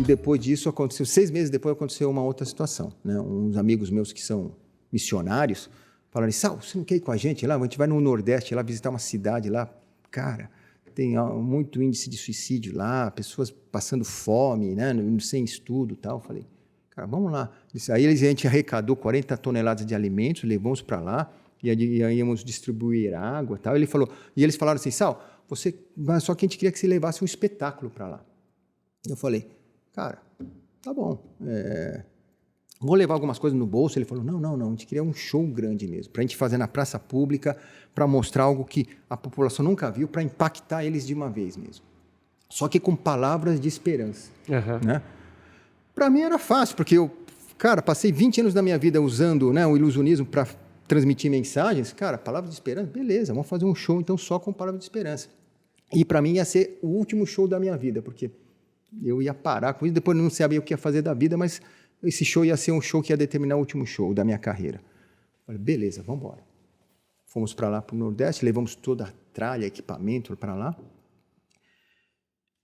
E depois disso aconteceu, 6 meses depois aconteceu uma outra situação, né? Uns amigos meus que são missionários falaram assim, Sal, você não quer ir com a gente lá? A gente vai no Nordeste lá visitar uma cidade lá. Cara, tem muito índice de suicídio lá, pessoas passando fome, né? Sem estudo e tal. Eu falei, cara, vamos lá. Aí a gente arrecadou 40 toneladas de alimentos, levamos para lá, e aí íamos distribuir água e tal. E eles falaram assim, Sal, só que a gente queria que você levasse um espetáculo para lá. Eu falei, cara, tá bom, vou levar algumas coisas no bolso. Ele falou, não, a gente queria um show grande mesmo, para a gente fazer na praça pública, para mostrar algo que a população nunca viu, para impactar eles de uma vez mesmo. Só que com palavras de esperança. Uhum. Né? Para mim era fácil, porque eu, cara, passei 20 anos da minha vida usando, né, o ilusionismo para transmitir mensagens. Cara, palavras de esperança, beleza, vamos fazer um show então só com palavras de esperança. E para mim ia ser o último show da minha vida, porque eu ia parar com isso, depois eu não sabia o que ia fazer da vida, mas esse show ia ser um show que ia determinar o último show da minha carreira. Falei, beleza, vamos embora. Fomos para lá, para o Nordeste, levamos toda a tralha, equipamento para lá.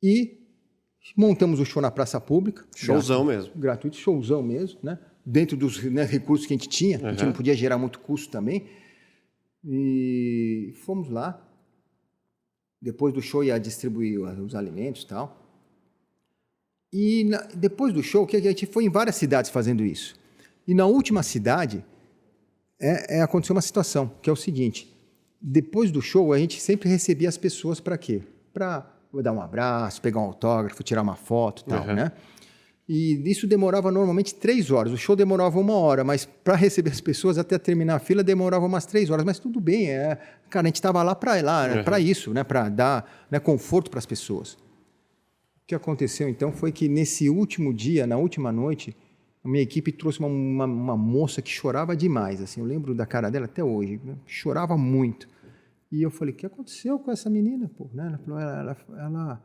E montamos o show na praça pública. Showzão mesmo. Gratuito, showzão mesmo, né? Dentro dos, né, recursos que a gente tinha. A gente não podia gerar muito custo também. E fomos lá. Depois do show ia distribuir os alimentos e tal. E depois do show, que a gente foi em várias cidades fazendo isso. E na última cidade, aconteceu uma situação, que é o seguinte. Depois do show, a gente sempre recebia as pessoas para quê? Para dar um abraço, pegar um autógrafo, tirar uma foto e tal, né? E isso demorava normalmente 3 horas. O show demorava 1 hora, mas para receber as pessoas até terminar a fila demorava umas 3 horas. Mas tudo bem, cara, a gente estava lá para isso, né? Para dar, né, conforto para as pessoas. O que aconteceu, então, foi que nesse último dia, na última noite, a minha equipe trouxe uma moça que chorava demais. Assim, eu lembro da cara dela até hoje, né? Chorava muito. E eu falei, o que aconteceu com essa menina? Pô, né? Ela falou,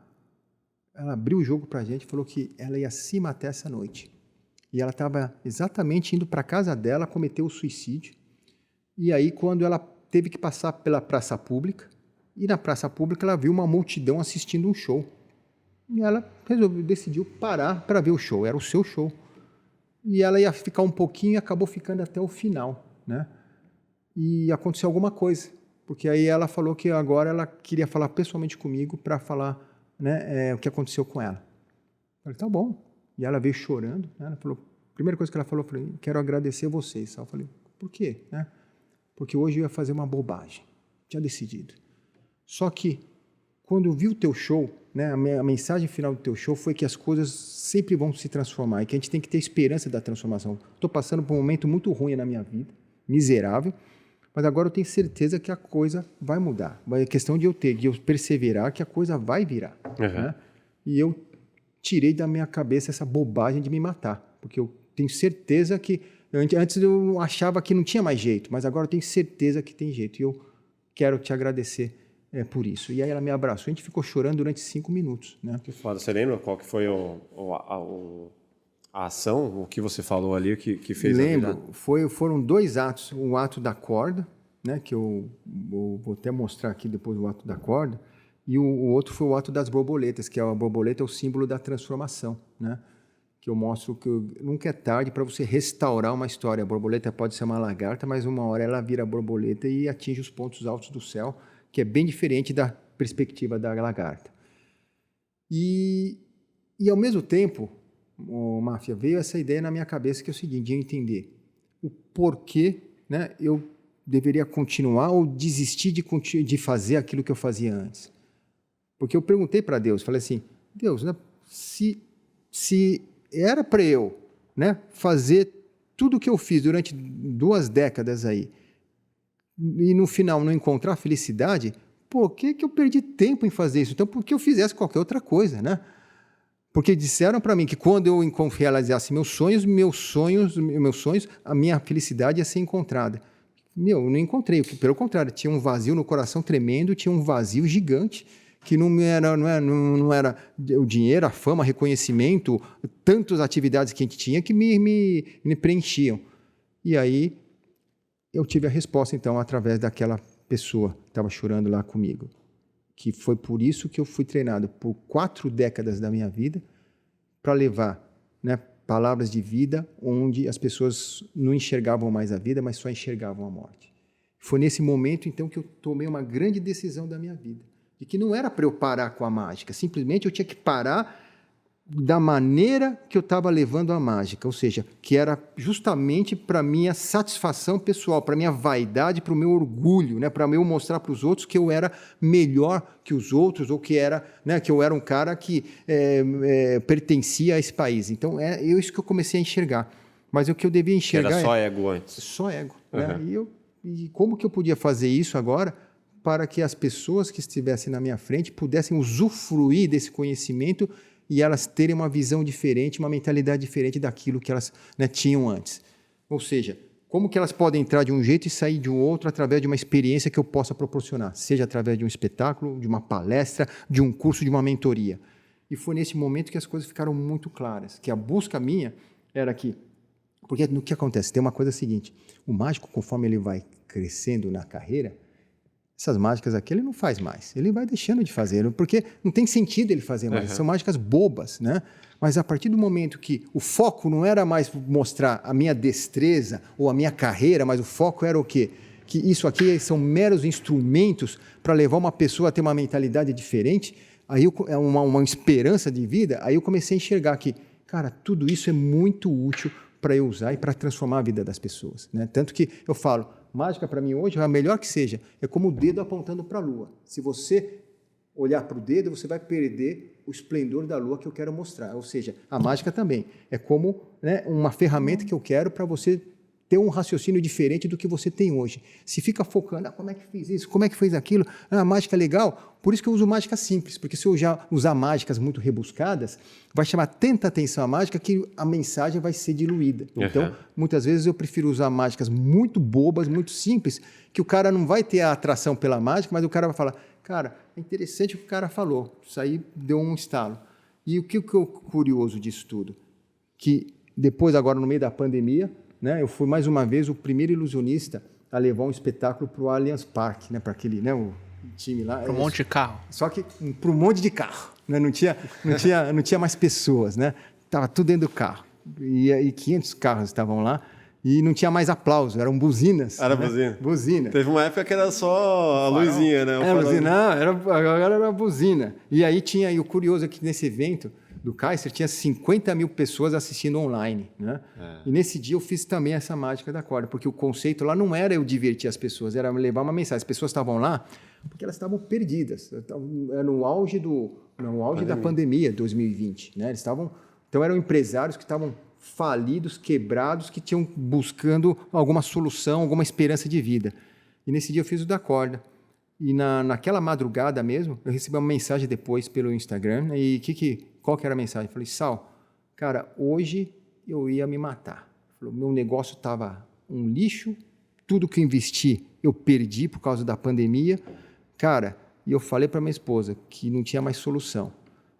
ela abriu o jogo para a gente, falou que ela ia se matar essa noite. E ela estava exatamente indo para a casa dela, cometeu o suicídio. E aí, quando ela teve que passar pela praça pública, e na praça pública ela viu uma multidão assistindo um show. E ela decidiu parar para ver o show, era o seu show. E ela ia ficar um pouquinho e acabou ficando até o final, né? E aconteceu alguma coisa, porque aí ela falou que agora ela queria falar pessoalmente comigo para falar, né, o que aconteceu com ela. Eu falei, tá bom. E ela veio chorando, né? Ela falou, a primeira coisa que ela falou, eu falei, quero agradecer vocês. Eu falei, por quê? Né? Porque hoje eu ia fazer uma bobagem, tinha decidido. Só que, quando eu vi o teu show, né, a mensagem final do teu show foi que as coisas sempre vão se transformar e que a gente tem que ter esperança da transformação. Estou passando por um momento muito ruim na minha vida, miserável, mas agora eu tenho certeza que a coisa vai mudar. É questão de eu perseverar que a coisa vai virar. Né? E eu tirei da minha cabeça essa bobagem de me matar, porque eu tenho certeza que... Antes eu achava que não tinha mais jeito, mas agora eu tenho certeza que tem jeito. E eu quero te agradecer por isso. E aí ela me abraçou, a gente ficou chorando durante 5 minutos. Né? Que foda. Você lembra qual que foi a ação, o que você falou ali, que fez Lembro, a vida? Foram 2 atos. O ato da corda, né, que eu vou até mostrar aqui depois o ato da corda, e o outro foi o ato das borboletas, que a borboleta é o símbolo da transformação, né? Que eu mostro que nunca é tarde para você restaurar uma história. A borboleta pode ser uma lagarta, mas uma hora ela vira borboleta e atinge os pontos altos do céu, que é bem diferente da perspectiva da lagarta. E ao mesmo tempo, Máfia, veio essa ideia na minha cabeça, que é o seguinte, de eu entender o porquê, né, eu deveria continuar ou desistir de fazer aquilo que eu fazia antes. Porque eu perguntei para Deus, falei assim, Deus, né, se era para eu, né, fazer tudo o que eu fiz durante 2 décadas aí, e no final não encontrar felicidade, por que eu perdi tempo em fazer isso? Então, por que eu fizesse qualquer outra coisa, né? Porque disseram para mim que quando eu realizasse meus sonhos, a minha felicidade ia ser encontrada. Eu não encontrei, pelo contrário, tinha um vazio no coração tremendo, tinha um vazio gigante, que não era o dinheiro, a fama, reconhecimento, tantas atividades que a gente tinha que me preenchiam. E aí eu tive a resposta, então, através daquela pessoa que estava chorando lá comigo. Que foi por isso que eu fui treinado por 4 décadas da minha vida para levar, né, palavras de vida onde as pessoas não enxergavam mais a vida, mas só enxergavam a morte. Foi nesse momento, então, que eu tomei uma grande decisão da minha vida, de que não era para eu parar com a mágica, simplesmente eu tinha que parar da maneira que eu estava levando a mágica, ou seja, que era justamente para minha satisfação pessoal, para minha vaidade, para o meu orgulho, né, para eu mostrar para os outros que eu era melhor que os outros, ou que era, né, que eu era um cara que pertencia a esse país. Então, isso que eu comecei a enxergar. Mas o que eu devia enxergar era só ego antes. Só ego. Uhum. Né? E como que eu podia fazer isso agora para que as pessoas que estivessem na minha frente pudessem usufruir desse conhecimento e elas terem uma visão diferente, uma mentalidade diferente daquilo que elas, né, tinham antes. Ou seja, como que elas podem entrar de um jeito e sair de um outro através de uma experiência que eu possa proporcionar, seja através de um espetáculo, de uma palestra, de um curso, de uma mentoria. E foi nesse momento que as coisas ficaram muito claras, que a busca minha era que... Porque no que acontece? Tem uma coisa seguinte, o mágico, conforme ele vai crescendo na carreira, essas mágicas aqui ele não faz mais, ele vai deixando de fazer, porque não tem sentido ele fazer mais, são mágicas bobas, né? Mas a partir do momento que o foco não era mais mostrar a minha destreza ou a minha carreira, mas o foco era o quê? Que isso aqui são meros instrumentos para levar uma pessoa a ter uma mentalidade diferente, aí uma esperança de vida, aí eu comecei a enxergar que, cara, tudo isso é muito útil para eu usar e para transformar a vida das pessoas, né? Tanto que eu falo, mágica para mim hoje, a melhor que seja, é como o dedo apontando para a lua. Se você olhar para o dedo, você vai perder o esplendor da lua que eu quero mostrar. Ou seja, a mágica também é como, né, uma ferramenta que eu quero para você ter um raciocínio diferente do que você tem hoje. Se fica focando, como é que fiz isso, como é que fez aquilo, a mágica é legal, por isso que eu uso mágica simples, porque se eu já usar mágicas muito rebuscadas, vai chamar tanta atenção a mágica que a mensagem vai ser diluída. Então, muitas vezes eu prefiro usar mágicas muito bobas, muito simples, que o cara não vai ter a atração pela mágica, mas o cara vai falar, cara, é interessante o que o cara falou, isso aí deu um estalo. E o que é curioso disso tudo? Que depois, agora no meio da pandemia, né, eu fui mais uma vez o primeiro ilusionista a levar um espetáculo para o Allianz Parque, né, para aquele, né, o time lá. Para um monte de carro. Só que para um monte de carro, né, não tinha mais pessoas, né, estava tudo dentro do carro. E 500 carros estavam lá e não tinha mais aplauso, eram buzinas. Era, né? Buzina. Buzina. Teve uma época que era só a luzinha, né? Agora era buzina. E aí tinha, e o curioso é que nesse evento do Kaiser tinha 50 mil pessoas assistindo online, né? E nesse dia eu fiz também essa mágica da corda, porque o conceito lá não era eu divertir as pessoas, era levar uma mensagem. As pessoas estavam lá porque elas estavam perdidas, era no auge da pandemia, 2020, né? Então eram empresários que estavam falidos, quebrados, que tinham buscando alguma solução, alguma esperança de vida. E nesse dia eu fiz o da corda. E naquela madrugada mesmo, eu recebi uma mensagem depois pelo Instagram. E qual que era a mensagem? Eu falei, Sal, cara, hoje eu ia me matar. O meu negócio estava um lixo, tudo que eu investi eu perdi por causa da pandemia. Cara, e eu falei para minha esposa que não tinha mais solução.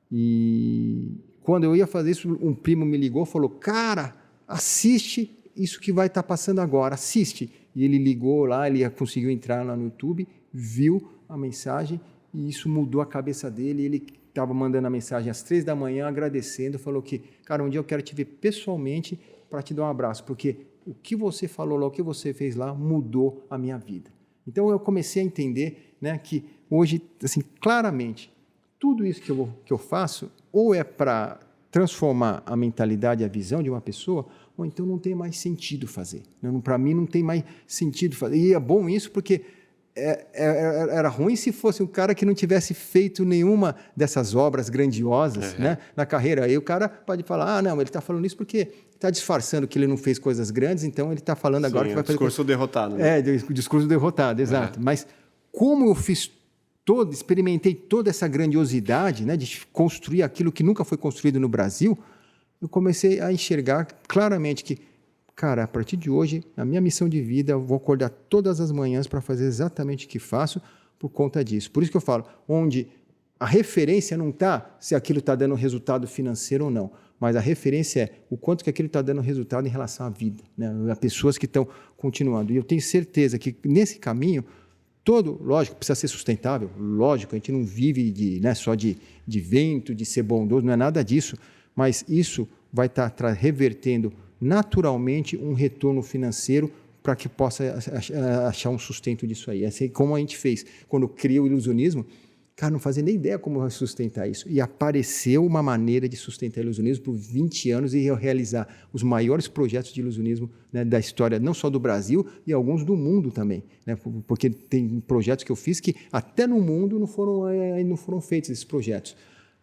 E quando eu ia fazer isso, um primo me ligou e falou, cara, assiste isso que vai estar passando agora, assiste. E ele ligou lá, ele conseguiu entrar lá no YouTube, viu a mensagem e isso mudou a cabeça dele. Ele estava mandando a mensagem às 3 da manhã, agradecendo, falou que, cara, um dia eu quero te ver pessoalmente para te dar um abraço, porque o que você falou lá, o que você fez lá, mudou a minha vida. Então eu comecei a entender, né, que hoje, assim, claramente, tudo isso que eu faço, ou é para transformar a mentalidade, a visão de uma pessoa, ou então não tem mais sentido fazer. Para mim não tem mais sentido fazer. E é bom isso porque era ruim se fosse um cara que não tivesse feito nenhuma dessas obras grandiosas, né, na carreira. Aí o cara pode falar, não, ele está falando isso porque está disfarçando que ele não fez coisas grandes, então ele está falando agora que vai fazer... discurso derrotado. Né? Discurso derrotado, exato. Mas como eu experimentei toda essa grandiosidade, né, de construir aquilo que nunca foi construído no Brasil, eu comecei a enxergar claramente que, cara, a partir de hoje, a minha missão de vida, eu vou acordar todas as manhãs para fazer exatamente o que faço por conta disso. Por isso que eu falo, onde a referência não está se aquilo está dando resultado financeiro ou não, mas a referência é o quanto que aquilo está dando resultado em relação à vida, né, a pessoas que estão continuando. E eu tenho certeza que nesse caminho, lógico, precisa ser sustentável, lógico, a gente não vive só de vento, de ser bondoso, não é nada disso, Mas isso vai estar revertendo naturalmente um retorno financeiro para que possa achar um sustento disso aí. Assim como a gente fez quando criou o ilusionismo, cara, não fazia nem ideia como sustentar isso. E apareceu uma maneira de sustentar o ilusionismo por 20 anos e realizar os maiores projetos de ilusionismo, né, da história, não só do Brasil, e alguns do mundo também. Né, porque tem projetos que eu fiz que até no mundo não foram feitos esses projetos.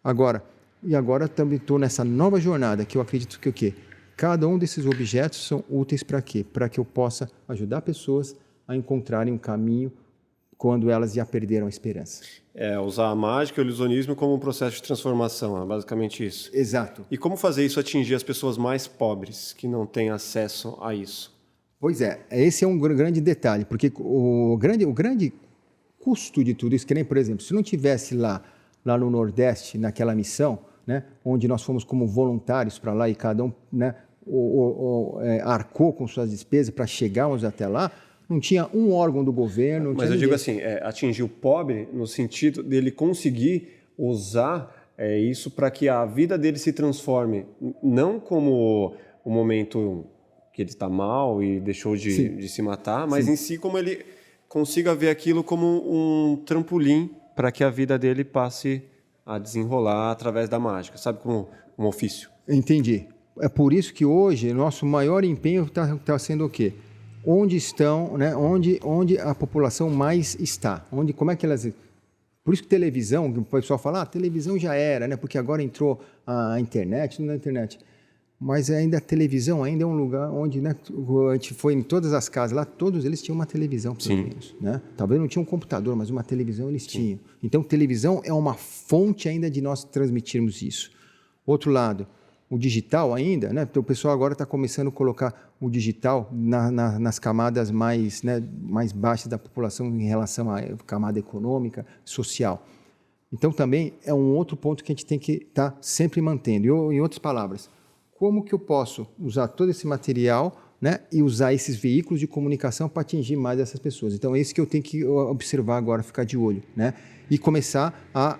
Agora também estou nessa nova jornada que eu acredito que o quê? Cada um desses objetos são úteis para quê? Para que eu possa ajudar pessoas a encontrarem um caminho quando elas já perderam a esperança. Usar a mágica e o ilusionismo como um processo de transformação, é basicamente isso. Exato. E como fazer isso atingir as pessoas mais pobres, que não têm acesso a isso? Pois é, esse é um grande detalhe, porque o grande custo de tudo isso, que nem, por exemplo, se não tivesse lá no Nordeste, naquela missão, né, onde nós fomos como voluntários para lá e cada um, né, arcou com suas despesas para chegarmos até lá, não tinha um órgão do governo. Mas eu digo assim, atingir o pobre no sentido dele conseguir usar isso para que a vida dele se transforme, não como o momento que ele está mal e deixou de se matar, mas em si como ele consiga ver aquilo como um trampolim para que a vida dele passe a desenrolar através da mágica, sabe, como um ofício. Entendi. É por isso que hoje nosso maior empenho está sendo o quê? Onde estão, né? Onde a população mais está? Como é que elas... Por isso que televisão, o pessoal fala, televisão já era, né? Porque agora entrou a internet, tudo na internet. Mas ainda a televisão ainda é um lugar onde, né, a gente foi em todas as casas lá, todos eles tinham uma televisão, pelo menos, né? Talvez não tinha um computador, mas uma televisão eles tinham. Então, televisão é uma fonte ainda de nós transmitirmos isso. Outro lado, o digital ainda, né? Então, o pessoal agora está começando a colocar o digital nas camadas mais, né, mais baixas da população em relação à camada econômica, social. Então, também é um outro ponto que a gente tem que estar sempre mantendo. Em outras palavras, como que eu posso usar todo esse material, né, e usar esses veículos de comunicação para atingir mais essas pessoas? Então, é isso que eu tenho que observar agora, ficar de olho, né? E começar a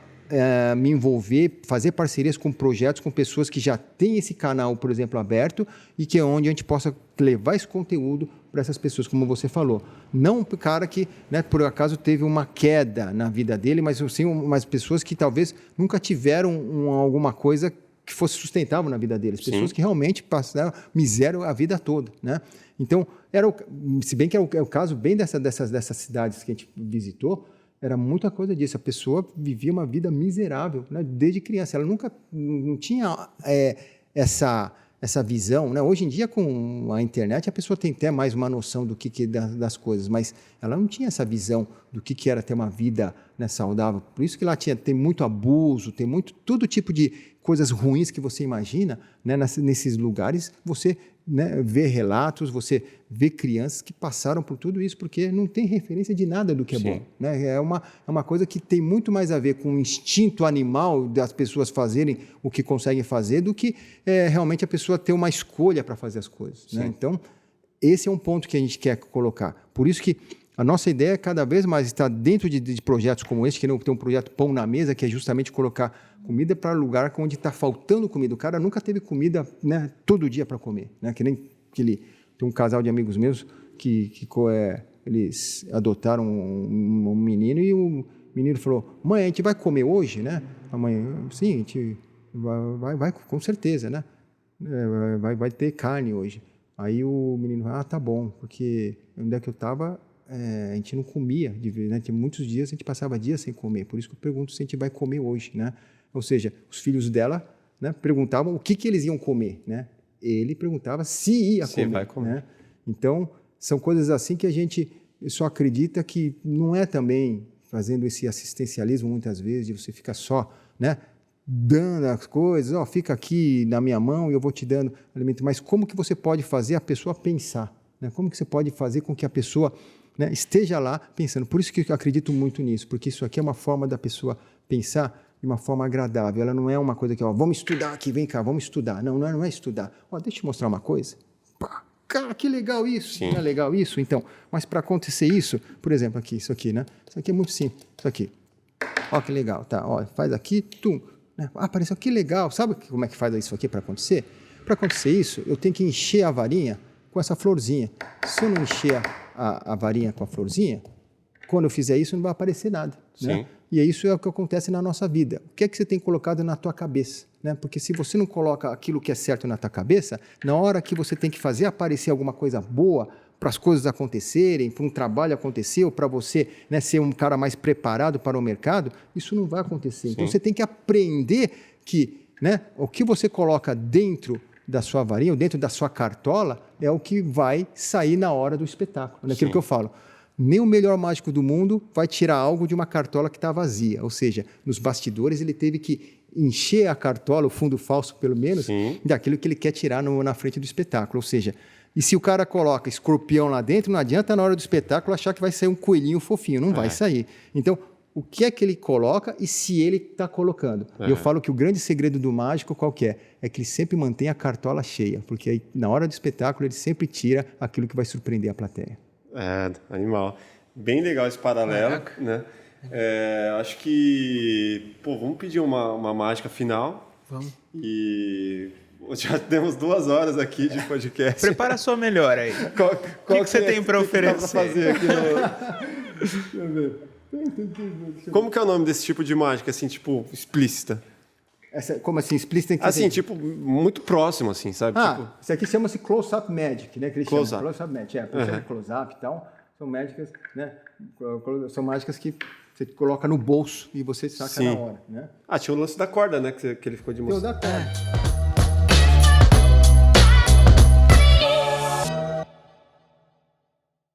me envolver, fazer parcerias com projetos, com pessoas que já têm esse canal, por exemplo, aberto, e que é onde a gente possa levar esse conteúdo para essas pessoas, como você falou. Não o cara que, né, por acaso, teve uma queda na vida dele, mas sim umas pessoas que talvez nunca tiveram alguma coisa que fosse sustentável na vida deles. Pessoas que realmente passaram miséria a vida toda, né? Então, se bem que é o caso bem dessas cidades que a gente visitou, era muita coisa disso. A pessoa vivia uma vida miserável, né, desde criança. Ela nunca não tinha essa visão, né? Hoje em dia, com a internet, a pessoa tem até mais uma noção do que das coisas, mas ela não tinha essa visão do que era ter uma vida, né, saudável. Por isso que lá tem muito abuso, tem todo tipo de coisas ruins que você imagina, né, nesses lugares. Você, né, vê relatos, você vê crianças que passaram por tudo isso, porque não tem referência de nada do que é bom, né? É uma coisa que tem muito mais a ver com o instinto animal das pessoas fazerem o que conseguem fazer do que realmente a pessoa ter uma escolha para fazer as coisas, né? Então, esse é um ponto que a gente quer colocar. Por isso que a nossa ideia é cada vez mais estar dentro de projetos como esse, que não tem um projeto Pão na Mesa, que é justamente colocar comida para lugar onde está faltando comida. O cara nunca teve comida, né, todo dia para comer, né? Que nem tem um casal de amigos meus que eles adotaram um menino e o menino falou: mãe, a gente vai comer hoje, né? A mãe: sim, a gente vai com certeza, né? Vai ter carne hoje. Aí o menino: tá bom, porque onde é que eu estava, a gente não comia, né? Tinha muitos dias, a gente passava dias sem comer, por isso que eu pergunto se a gente vai comer hoje, né? Ou seja, os filhos dela, né, perguntavam o que eles iam comer, né? Ele perguntava se ia comer, vai comer. Né? Então, são coisas assim que a gente só acredita que não é também fazendo esse assistencialismo, muitas vezes, de você ficar só, né, dando as coisas, fica aqui na minha mão e eu vou te dando alimento, mas como que você pode fazer a pessoa pensar, né? Como que você pode fazer com que a pessoa, né, esteja lá pensando? Por isso que eu acredito muito nisso, porque isso aqui é uma forma da pessoa pensar de uma forma agradável. Ela não é uma coisa que, vamos estudar aqui, vem cá, vamos estudar. Não é estudar. Deixa eu te mostrar uma coisa. Cara, que legal isso. Sim. Não é legal isso? Então, mas para acontecer isso, por exemplo, aqui, isso aqui, né? Isso aqui é muito simples. Isso aqui. Que legal, tá? Faz aqui, né? Ah, apareceu, que legal. Sabe como é que faz isso aqui para acontecer? Para acontecer isso, eu tenho que encher a varinha com essa florzinha. Se eu não encher a varinha com a florzinha, quando eu fizer isso, não vai aparecer nada. Né? E isso é o que acontece na nossa vida. O que é que você tem colocado na tua cabeça? Né? Porque se você não coloca aquilo que é certo na tua cabeça, na hora que você tem que fazer aparecer alguma coisa boa, para as coisas acontecerem, para um trabalho acontecer, ou para você, né, ser um cara mais preparado para o mercado, isso não vai acontecer. Sim. Então você tem que aprender que, né, o que você coloca dentro da sua varinha, ou dentro da sua cartola, é o que vai sair na hora do espetáculo. Naquilo que eu falo. Nem o melhor mágico do mundo vai tirar algo de uma cartola que está vazia. Ou seja, nos bastidores ele teve que encher a cartola, o fundo falso pelo menos, daquilo que ele quer tirar na frente do espetáculo. Ou seja, e se o cara coloca escorpião lá dentro, não adianta na hora do espetáculo achar que vai sair um coelhinho fofinho. Não vai sair. Então, o que é que ele coloca e se ele está colocando? E eu falo que o grande segredo do mágico qual que é? É que ele sempre mantém a cartola cheia, porque aí, na hora do espetáculo ele sempre tira aquilo que vai surpreender a plateia. Animal. Bem legal esse paralelo, né? Acho que, vamos pedir uma mágica final. Vamos. E já temos 2 horas aqui de podcast. Prepara a sua melhor aí. O que você tem para oferecer? Fazer aqui Deixa eu ver. Como que é o nome desse tipo de mágica, assim, tipo, explícita? Como assim, explícita? Assim, tipo, muito próximo, assim, sabe? Isso aqui chama-se close-up magic, né? Close-up. Close-up magic, close-up e tal. São mágicas, né? São mágicas que você coloca no bolso e você saca na hora, né? Tinha o lance da corda, né? Que ele ficou de mostrar. Tem o da corda.